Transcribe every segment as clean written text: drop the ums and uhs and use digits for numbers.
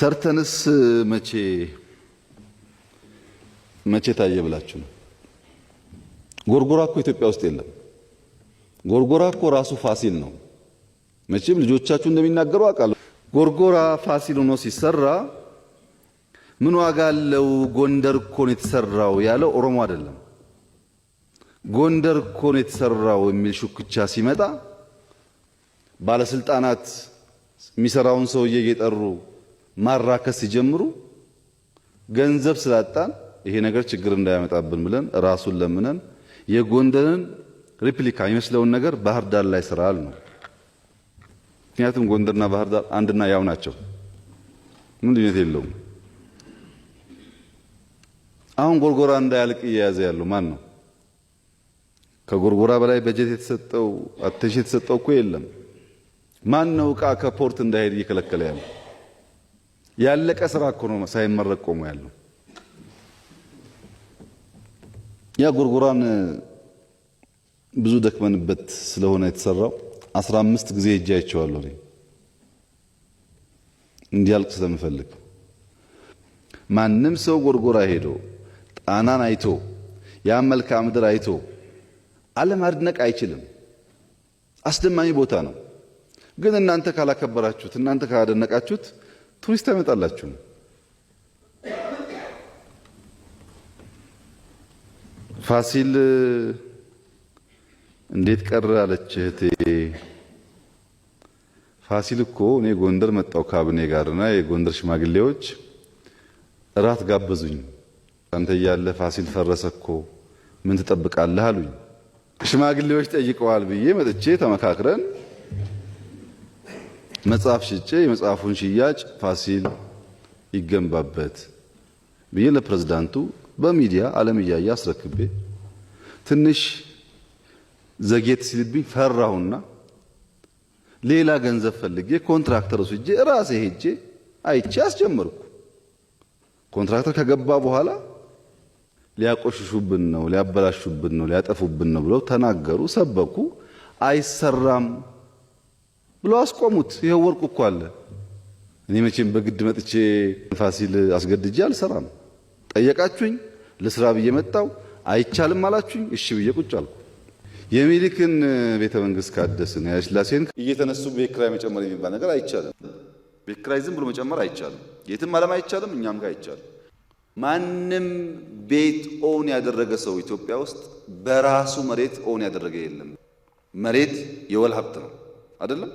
ሰርተንስ መቼ ታየ ብላችሁ ነው? ጎርጎራ እኮ ኢትዮጵያ ውስጥ የለም። ጎርጎራ እኮ ራሱ ፋሲል ነው። መቼም ልጆቻችሁ እንደሚናገሩ አውቃለሁ። ጎርጎራ ፋሲል ሆኖ ሲሰራ ምን ዋጋ አለው? ጎንደር እኮ ነው የተሰራው ያለው ኦሮሞ አይደለም። ጎንደር እኮ ነው የተሰራው የሚል ሹክቻ ሲመጣ ባለስልጣናት የሚሰራውን ሰውዬ እየጠሩ ማራከስ ሲጀምሩ ገንዘብ ስላጣን ይሄ ነገር ችግር እንዳያመጣብን ብለን ራሱን ለምነን የጎንደርን ሪፕሊካ የሚመስለውን ነገር ባህር ዳር ላይ ስራል ነው። ምክንያቱም ጎንደርና ባህር ዳር አንድና ያው ናቸው። ምን ልዩነት የለውም። አሁን ጎርጎራ እንዳያልቅ እየያዘ ያለው ማን ነው? ከጎርጎራ በላይ በጀት የተሰጠው አቴንሽን የተሰጠው እኮ የለም። ማን ነው ዕቃ ከፖርት እንዳይሄድ እየከለከለ ያለው? ያለቀ ስራ እኮ ነው ሳይመረቅ ቆሞ ያለው። ያ ጎርጎራን ብዙ ደክመንበት ስለሆነ የተሰራው 15 ጊዜ ሄጄ አይቼዋለሁ። እኔ እንዲያልቅ ስለምፈልግ ማንም ሰው ጎርጎራ ሄዶ ጣናን አይቶ ያ መልክዓ ምድር አይቶ አለማድነቅ አይችልም። አስደማሚ ቦታ ነው። ግን እናንተ ካላከበራችሁት፣ እናንተ ካላደነቃችሁት ቱሪስት አይመጣላችሁ። ፋሲል እንዴት ቀረ አለች እህቴ። ፋሲል እኮ እኔ ጎንደር መጣው ካቢኔ ጋርና የጎንደር ሽማግሌዎች እራት ጋበዙኝ። አንተ ያለ ፋሲል ፈረሰ እኮ ምን ትጠብቃለህ አሉኝ። ሽማግሌዎች ጠይቀዋል ብዬ መጥቼ ተመካክረን መጽሐፍ ሽጬ የመጽሐፉን ሽያጭ ፋሲል ይገንባበት ብዬ ለፕሬዝዳንቱ በሚዲያ ዓለም እያየ አስረክቤ ትንሽ ዘጌት ሲልብኝ ፈራሁና ሌላ ገንዘብ ፈልጌ ኮንትራክተር ወስጄ ራሴ ሄጄ አይቼ አስጀመርኩ። ኮንትራክተር ከገባ በኋላ ሊያቆሽሹብን ነው፣ ሊያበላሹብን ነው፣ ሊያጠፉብን ነው ብለው ተናገሩ፣ ሰበኩ። አይሰራም ብለው አስቆሙት። ይሄው ወርቁ እኮ አለ። እኔ መቼም በግድ መጥቼ ፋሲል አስገድጄ አልሰራም። ጠየቃችሁኝ፣ ለስራ ብዬ መጣው። አይቻልም አላችሁኝ፣ እሺ ብዬ ቁጭ አልኩ። የሚኒልክን ቤተ መንግስት ካደስን ኃይለ ሥላሴን እየተነሱ ቤት ኪራይ መጨመር የሚባል ነገር አይቻልም። ቤት ኪራይ ዝም ብሎ መጨመር አይቻልም። የትም ዓለም አይቻልም፣ እኛም ጋር አይቻልም። ማንም ቤት ኦን ያደረገ ሰው ኢትዮጵያ ውስጥ በራሱ መሬት ኦን ያደረገ የለም። መሬት የወል ሀብት ነው አይደለም?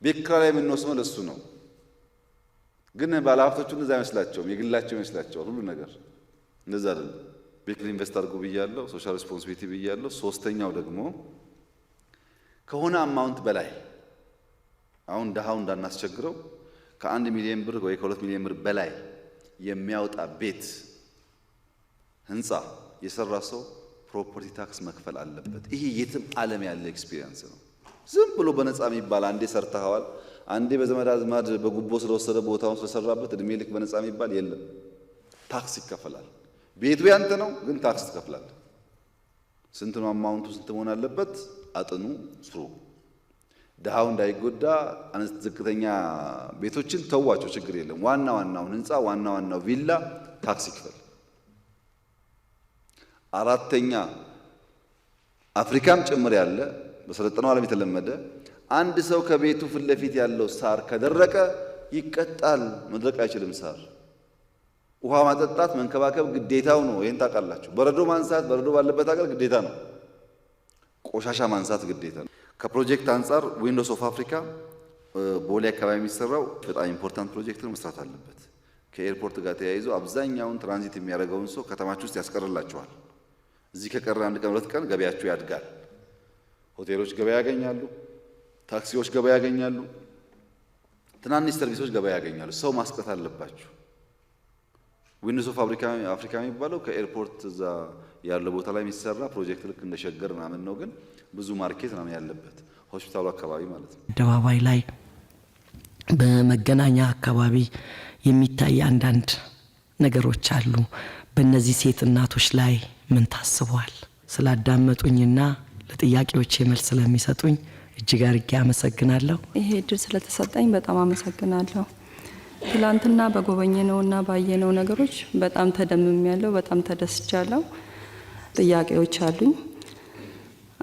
ቤት ኪራይ የምንወስነው ለሱ ነው። ግን ባለሀብቶቹ እንደዛ አይመስላቸውም፣ የግላቸው ይመስላቸዋል ሁሉ ነገር። እንደዛ አይደለም። ቤት ኢንቨስት አድርጉ ብያለሁ፣ ሶሻል ሪስፖንሲቢሊቲ ብያለሁ። ሶስተኛው ደግሞ ከሆነ አማውንት በላይ አሁን ደሃው እንዳናስቸግረው ከ1 ሚሊዮን ብር ወይ ከ2 ሚሊዮን ብር በላይ የሚያወጣ ቤት ህንፃ የሰራ ሰው ፕሮፐርቲ ታክስ መክፈል አለበት። ይሄ የትም ዓለም ያለ ኤክስፒሪየንስ ነው። ዝም ብሎ በነፃ የሚባል አንዴ ሰርተዋል፣ አንዴ በዘመድ አዝማድ በጉቦ ስለወሰደ ቦታውን ስለሰራበት እድሜ ልክ በነፃ የሚባል የለም። ታክስ ይከፈላል። ቤቱ ያንተ ነው፣ ግን ታክስ ትከፍላለህ። ስንት ነው አማውንቱ? ስንት መሆን አለበት? አጥኑ፣ ስሩ። ድሃው እንዳይጎዳ ዝቅተኛ ቤቶችን ተዋቸው፣ ችግር የለም። ዋና ዋናውን ህንፃ፣ ዋና ዋናው ቪላ ታክስ ይክፈል። አራተኛ አፍሪካም ጭምር ያለ በሰለጠነው ዓለም የተለመደ አንድ ሰው ከቤቱ ፊት ለፊት ያለው ሳር ከደረቀ ይቀጣል። መድረቅ አይችልም ሳር። ውሃ ማጠጣት መንከባከብ ግዴታው ነው። ይሄን ታውቃላችሁ። በረዶ ማንሳት በረዶ ባለበት ሀገር ግዴታ ነው። ቆሻሻ ማንሳት ግዴታ ነው። ከፕሮጀክት አንጻር ዊንዶውስ ኦፍ አፍሪካ ቦሌ አካባቢ የሚሰራው በጣም ኢምፖርታንት ፕሮጀክት ነው፣ መስራት አለበት። ከኤርፖርት ጋር ተያይዞ አብዛኛውን ትራንዚት የሚያደርገውን ሰው ከተማችሁ ውስጥ ያስቀርላችኋል። እዚህ ከቀረ 1 ቀን 2 ቀን ገበያችሁ ያድጋል። ሆቴሎች ገበያ ያገኛሉ፣ ታክሲዎች ገበያ ያገኛሉ፣ ትናንሽ ሰርቪሶች ገበያ ያገኛሉ። ሰው ማስቀት አለባችሁ። ዊንዶውስ ኦፍ አፍሪካ የሚባለው ከኤርፖርት እዛ ያለው ቦታ ላይ የሚሰራ ፕሮጀክት ልክ እንደ ሸገር ምናምን ነው፣ ግን ብዙ ማርኬት ምናምን ያለበት ሆስፒታሉ አካባቢ ማለት ነው። አደባባይ ላይ በመገናኛ አካባቢ የሚታይ አንዳንድ ነገሮች አሉ። በእነዚህ ሴት እናቶች ላይ ምን ታስቧል? ስላዳመጡኝና ለጥያቄዎቼ መልስ ስለሚሰጡኝ እጅግ አድርጌ አመሰግናለሁ። ይሄ እድል ስለተሰጠኝ በጣም አመሰግናለሁ። ትላንትና በጎበኘነውና ባየነው ነገሮች በጣም ተደምሜያለሁ፣ በጣም ተደስቻለሁ። ጥያቄዎች አሉኝ።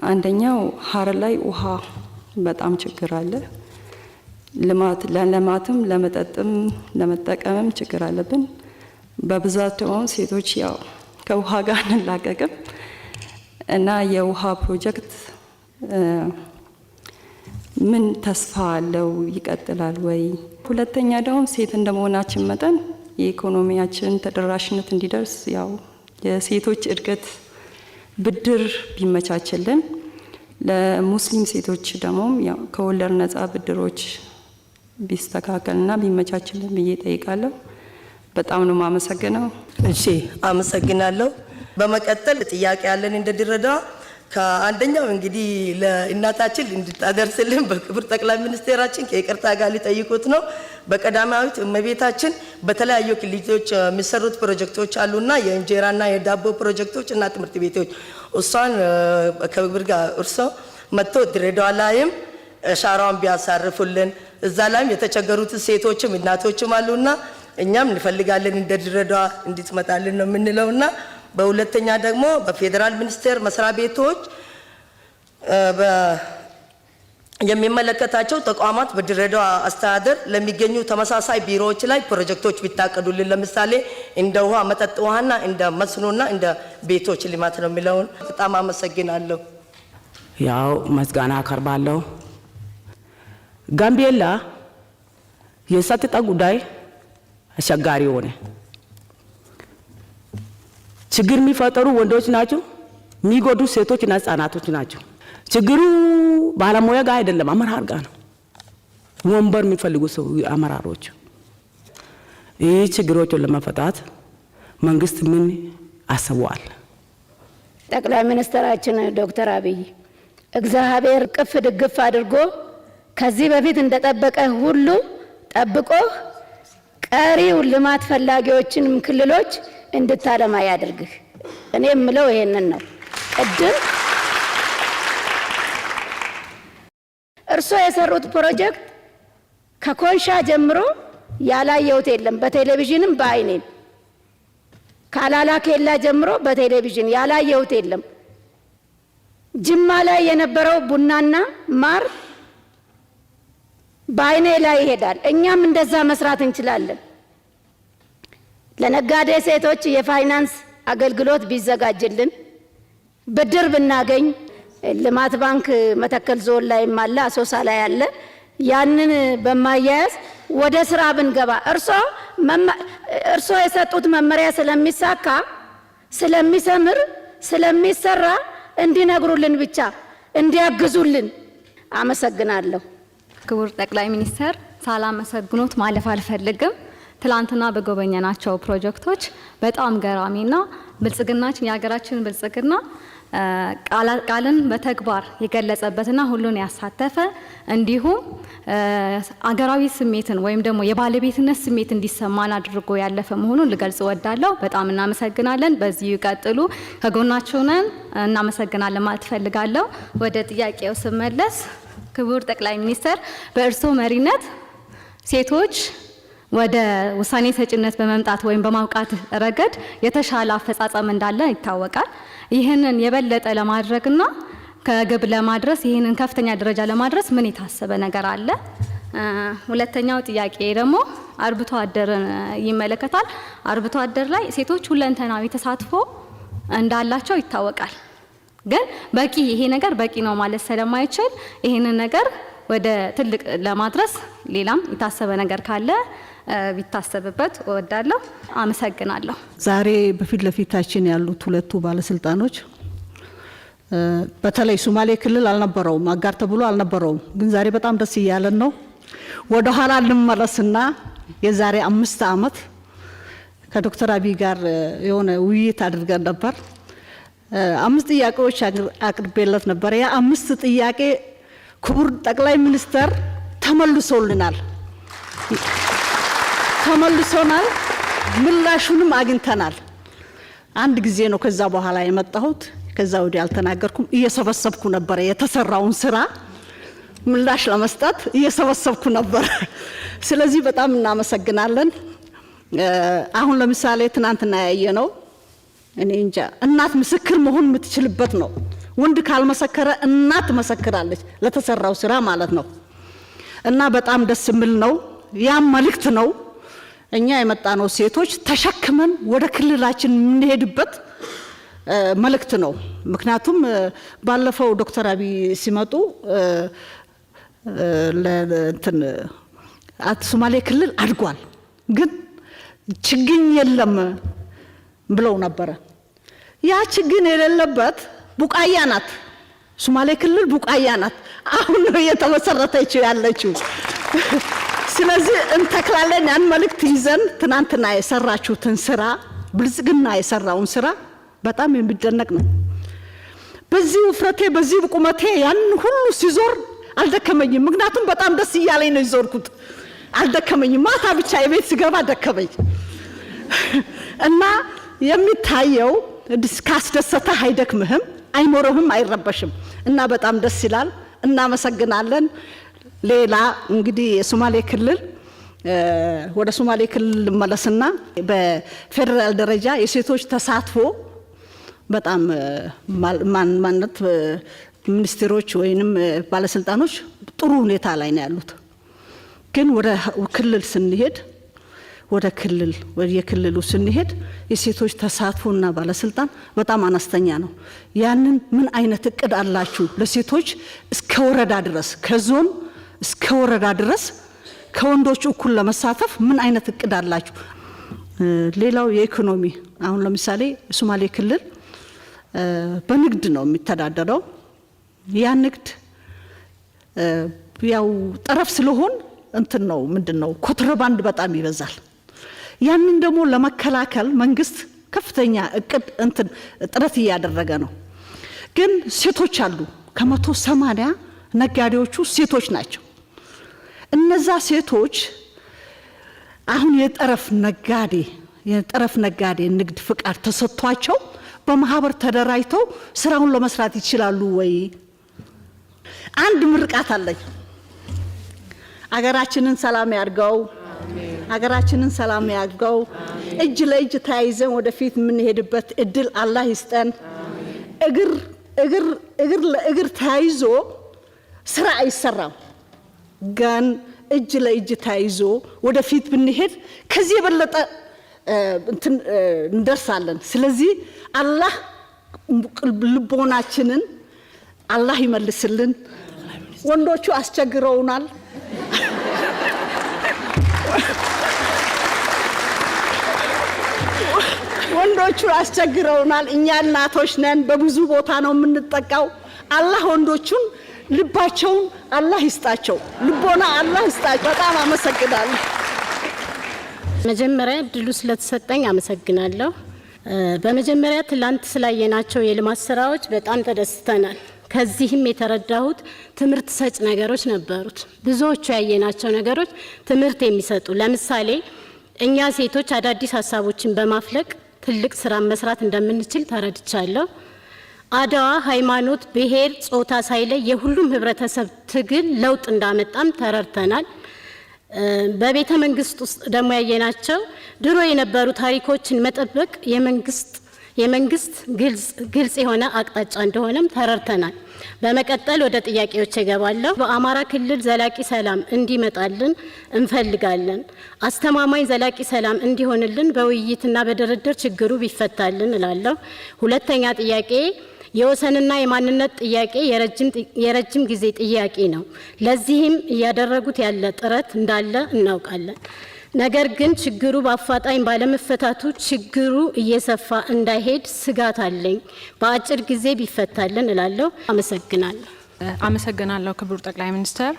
አንደኛው ሀረር ላይ ውሃ በጣም ችግር አለ። ለልማትም ለመጠጥም ለመጠቀምም ችግር አለብን። በብዛት ደግሞ ሴቶች ያው ከውሃ ጋር እንላቀቅም እና የውሃ ፕሮጀክት ምን ተስፋ አለው? ይቀጥላል ወይ? ሁለተኛ ደግሞ ሴት እንደመሆናችን መጠን የኢኮኖሚያችን ተደራሽነት እንዲደርስ ያው የሴቶች እድገት ብድር ቢመቻችልን፣ ለሙስሊም ሴቶች ደግሞ ያው ከወለድ ነጻ ብድሮች ቢስተካከልና ቢመቻችልን ብዬ ጠይቃለሁ። በጣም ነው ማመሰግነው። እሺ አመሰግናለሁ። በመቀጠል ጥያቄ ያለን እንደ ድሬዳዋ ከአንደኛው እንግዲህ ለእናታችን እንድታደርስልን በክብር ጠቅላይ ሚኒስቴራችን ከይቅርታ ጋር ሊጠይቁት ነው። በቀዳማዊት እመቤታችን በተለያዩ ክልሎች የሚሰሩት ፕሮጀክቶች አሉና የእንጀራና የዳቦ ፕሮጀክቶች እና ትምህርት ቤቶች እሷን ከክብር ጋር እርሶ መጥቶ ድሬዳዋ ላይም ሻራውን ቢያሳርፉልን፣ እዛ ላይም የተቸገሩት ሴቶችም እናቶችም አሉና እኛም እንፈልጋለን እንደ ድሬዳዋ እንድትመጣልን ነው የምንለውና በሁለተኛ ደግሞ በፌዴራል ሚኒስቴር መስሪያ ቤቶች የሚመለከታቸው ተቋማት በድሬዳዋ አስተዳደር ለሚገኙ ተመሳሳይ ቢሮዎች ላይ ፕሮጀክቶች ቢታቀዱልን፣ ለምሳሌ እንደ ውሃ፣ መጠጥ ውሃና እንደ መስኖና እንደ ቤቶች ልማት ነው የሚለውን በጣም አመሰግናለሁ። ያው ምስጋና አቀርባለሁ። ጋምቤላ የጸጥታ ጉዳይ አስቸጋሪ ሆነ። ችግር የሚፈጠሩ ወንዶች ናቸው፣ የሚጎዱ ሴቶችና ህጻናቶች ናቸው። ችግሩ ባለሙያ ጋር አይደለም፣ አመራር ጋር ነው። ወንበር የሚፈልጉ ሰው አመራሮች። ይህ ችግሮችን ለመፈታት መንግስት ምን አስቧል? ጠቅላይ ሚኒስትራችን ዶክተር አብይ እግዚአብሔር ቅፍ ድግፍ አድርጎ ከዚህ በፊት እንደጠበቀ ሁሉ ጠብቆ ቀሪው ልማት ፈላጊዎችንም ክልሎች እንድታለማ ያድርግህ። እኔ የምለው ይሄንን ነው። ቅድም እርሶ የሰሩት ፕሮጀክት ከኮንሻ ጀምሮ ያላየሁት የለም። በቴሌቪዥንም በአይኔም ካላላ ኬላ ጀምሮ በቴሌቪዥን ያላየሁት የለም። ጅማ ላይ የነበረው ቡናና ማር በአይኔ ላይ ይሄዳል። እኛም እንደዛ መስራት እንችላለን። ለነጋዴ ሴቶች የፋይናንስ አገልግሎት ቢዘጋጅልን፣ ብድር ብናገኝ፣ ልማት ባንክ መተከል ዞን ላይ ማለ አሶሳ ላይ ያለ ያንን በማያያዝ ወደ ስራ ብንገባ እርሶ የሰጡት መመሪያ ስለሚሳካ ስለሚሰምር ስለሚሰራ እንዲነግሩልን ብቻ እንዲያግዙልን። አመሰግናለሁ። ክቡር ጠቅላይ ሚኒስትር ሳላመሰግኖት ማለፍ አልፈልግም። ትላንትና በጎበኘናቸው ፕሮጀክቶች በጣም ገራሚና ብልጽግናችን የሀገራችን ብልጽግና ቃልን በተግባር የገለጸበትና ሁሉን ያሳተፈ እንዲሁም አገራዊ ስሜትን ወይም ደግሞ የባለቤትነት ስሜት እንዲሰማን አድርጎ ያለፈ መሆኑን ልገልጽ እወዳለሁ። በጣም እናመሰግናለን። በዚሁ ይቀጥሉ፣ ከጎናችሁ ነን። እናመሰግናለን ማለት ፈልጋለሁ። ወደ ጥያቄው ስመለስ ክቡር ጠቅላይ ሚኒስትር በእርስዎ መሪነት ሴቶች ወደ ውሳኔ ሰጭነት በመምጣት ወይም በማውቃት ረገድ የተሻለ አፈጻጸም እንዳለ ይታወቃል። ይህንን የበለጠ ለማድረግና ከግብ ለማድረስ ይህንን ከፍተኛ ደረጃ ለማድረስ ምን የታሰበ ነገር አለ? ሁለተኛው ጥያቄ ደግሞ አርብቶ አደርን ይመለከታል። አርብቶ አደር ላይ ሴቶች ሁለንተናዊ ተሳትፎ እንዳላቸው ይታወቃል። ግን በቂ ይሄ ነገር በቂ ነው ማለት ስለማይችል ይህንን ነገር ወደ ትልቅ ለማድረስ ሌላም የታሰበ ነገር ካለ ቢታሰብበት እወዳለሁ። አመሰግናለሁ። ዛሬ በፊት ለፊታችን ያሉት ሁለቱ ባለስልጣኖች በተለይ ሶማሌ ክልል አልነበረውም፣ አጋር ተብሎ አልነበረውም። ግን ዛሬ በጣም ደስ እያለን ነው። ወደ ኋላ እንመለስና የዛሬ 5 ዓመት ከዶክተር አብይ ጋር የሆነ ውይይት አድርገን ነበር። 5 ጥያቄዎች አቅርቤለት ነበር። ያ 5 ጥያቄ ክቡር ጠቅላይ ሚኒስትር ተመልሶልናል። ምላሹንም አግኝተናል። አንድ ጊዜ ነው ከዛ በኋላ የመጣሁት። ከዛ ወዲያ አልተናገርኩም። እየሰበሰብኩ ነበር የተሰራውን ስራ ምላሽ ለመስጠት እየሰበሰብኩ ነበር። ስለዚህ በጣም እናመሰግናለን። አሁን ለምሳሌ ትናንትና ያየነው እኔ እንጃ እናት ምስክር መሆን የምትችልበት ነው። ወንድ ካልመሰከረ እናት መሰክራለች ለተሰራው ስራ ማለት ነው። እና በጣም ደስ የሚል ነው። ያም መልእክት ነው። እኛ የመጣነው ሴቶች ተሸክመን ወደ ክልላችን የምንሄድበት መልእክት ነው። ምክንያቱም ባለፈው ዶክተር አብይ ሲመጡ ለእንትን ሶማሌ ክልል አድጓል ግን ችግኝ የለም ብለው ነበረ። ያ ችግኝ የሌለበት ቡቃያ ናት። ሶማሌ ክልል ቡቃያ ናት። አሁን ነው የተመሰረተችው ያለችው። ስለዚህ እንተክላለን። ያን መልእክት ይዘን ትናንትና የሰራችሁትን ስራ ብልጽግና የሰራውን ስራ በጣም የሚደነቅ ነው። በዚህ ውፍረቴ በዚህ ቁመቴ ያን ሁሉ ሲዞር አልደከመኝም። ምክንያቱም በጣም ደስ እያለኝ ነው ይዞርኩት። አልደከመኝም። ማታ ብቻ የቤት ስገባ ደከመኝ እና የሚታየው ካስደሰተህ አይደክምህም፣ አይሞረህም፣ አይረበሽም እና በጣም ደስ ይላል። እናመሰግናለን። ሌላ እንግዲህ የሶማሌ ክልል ወደ ሶማሌ ክልል መለስና በፌደራል ደረጃ የሴቶች ተሳትፎ በጣም ማለት ሚኒስትሮች ወይንም ባለስልጣኖች ጥሩ ሁኔታ ላይ ነው ያሉት። ግን ወደ ክልል ስንሄድ ወደ የክልሉ ስንሄድ የሴቶች ተሳትፎና ባለስልጣን በጣም አነስተኛ ነው። ያንን ምን አይነት እቅድ አላችሁ ለሴቶች እስከ ወረዳ ድረስ ከዞን እስከ ወረዳ ድረስ ከወንዶች እኩል ለመሳተፍ ምን አይነት እቅድ አላችሁ? ሌላው የኢኮኖሚ አሁን ለምሳሌ ሶማሌ ክልል በንግድ ነው የሚተዳደረው። ያ ንግድ ያው ጠረፍ ስለሆን እንትን ነው ምንድነው ኮንትሮባንድ በጣም ይበዛል። ያንን ደግሞ ለመከላከል መንግስት ከፍተኛ እቅድ እንትን ጥረት እያደረገ ነው። ግን ሴቶች አሉ። ከ180 ነጋዴዎቹ ሴቶች ናቸው። እነዛ ሴቶች አሁን የጠረፍ ነጋዴ ንግድ ፍቃድ ተሰጥቷቸው በማህበር ተደራጅተው ስራውን ለመስራት ይችላሉ ወይ? አንድ ምርቃት አለኝ። አገራችንን ሰላም ያርገው። አገራችንን ሰላም ያርገው። እጅ ለእጅ ተያይዘን ወደፊት የምንሄድበት እድል አላህ ይስጠን። እግር ለእግር ተያይዞ ስራ አይሰራም። ግን እጅ ለእጅ ተያይዞ ወደፊት ብንሄድ ከዚህ የበለጠ እንደርሳለን። ስለዚህ አላህ ልቦናችንን አላህ ይመልስልን። ወንዶቹ አስቸግረውናል። ወንዶቹ አስቸግረውናል። እኛ እናቶች ነን፣ በብዙ ቦታ ነው የምንጠቃው። አላህ ወንዶቹን ልባቸውን አላህ ይስጣቸው፣ ልቦና አላህ ይስጣቸው። በጣም አመሰግናለሁ። መጀመሪያ እድሉ ስለተሰጠኝ አመሰግናለሁ። በመጀመሪያ ትላንት ስላየናቸው የልማት ስራዎች በጣም ተደስተናል። ከዚህም የተረዳሁት ትምህርት ሰጭ ነገሮች ነበሩት። ብዙዎቹ ያየናቸው ነገሮች ትምህርት የሚሰጡ፣ ለምሳሌ እኛ ሴቶች አዳዲስ ሀሳቦችን በማፍለቅ ትልቅ ስራ መስራት እንደምንችል ተረድቻለሁ። አድዋ ሃይማኖት፣ ብሔር፣ ጾታ ሳይለይ የሁሉም ህብረተሰብ ትግል ለውጥ እንዳመጣም ተረድተናል። በቤተ መንግስት ውስጥ ደግሞ ያየናቸው ድሮ የነበሩ ታሪኮችን መጠበቅ የመንግስት ግልጽ የሆነ አቅጣጫ እንደሆነም ተረድተናል። በመቀጠል ወደ ጥያቄዎች እገባለሁ። በአማራ ክልል ዘላቂ ሰላም እንዲመጣልን እንፈልጋለን። አስተማማኝ ዘላቂ ሰላም እንዲሆንልን በውይይትና በድርድር ችግሩ ቢፈታልን እላለሁ። ሁለተኛ ጥያቄ የወሰንና የማንነት ጥያቄ የረጅም ጊዜ ጥያቄ ነው። ለዚህም እያደረጉት ያለ ጥረት እንዳለ እናውቃለን። ነገር ግን ችግሩ በአፋጣኝ ባለመፈታቱ ችግሩ እየሰፋ እንዳይሄድ ስጋት አለኝ። በአጭር ጊዜ ቢፈታልን እላለሁ። አመሰግናለሁ። አመሰግናለሁ ክቡር ጠቅላይ ሚኒስትር።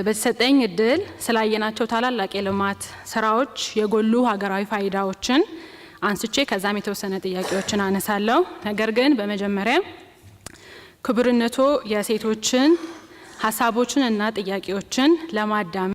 በተሰጠኝ እድል ስላየናቸው ታላላቅ የልማት ስራዎች የጎሉ ሀገራዊ ፋይዳዎችን አንስቼ ከዛም የተወሰነ ጥያቄዎችን አነሳለሁ። ነገር ግን በመጀመሪያ ክቡርነቶ የሴቶችን ሀሳቦችን እና ጥያቄዎችን ለማዳመጥ